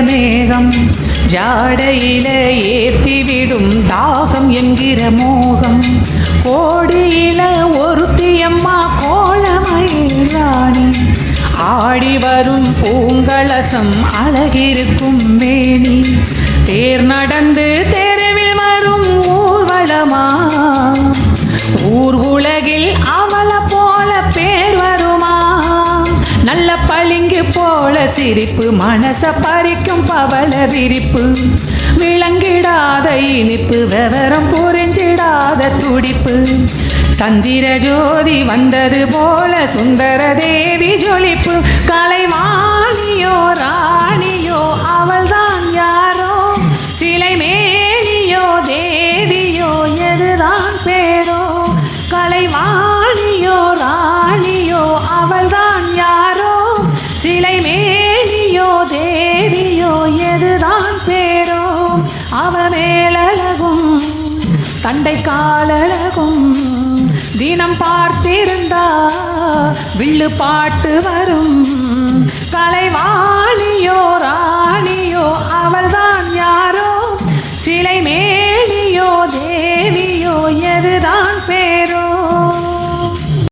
மேகம் ஜாடையில ஏத்திவிடும் தாகம் என்கிற மோகம் கோடியில ஒருத்தியம்மா கோலமயிலாணி ஆடி வரும் பூங்கலசம் அழகிருக்கும் மேனி தேர் நடந்து தெருவில் வரும் ஊர்வலமா ஊர் உலகில் அவளை போல பேர் வருமா நல்ல பளிங்கு போல சிரிப்பு மனச பறிக்கும் பவள விரிப்பு விளங்கிடாத இனிப்பு விவரம் புரிஞ்சிடாத துடிப்பு சந்திர ஜோதி வந்தது போல சுந்தர தேவி ஜொலிப்பு கலைவாணியோ ராணியோ அவள்தான் யாரோ சிலை மேனியோ தேவியோ எதுதான் பேரோ கலைவாணியோ ராணியோ அவள்தான் யாரோ சிலை மேனியோ தேவியோ எதுதான் பேரோ அவ மேலழகும் தண்டை காலழகும் தினம் பார்த்திருந்தா வில்லு பாட்டு வரும் கலைவாணியோ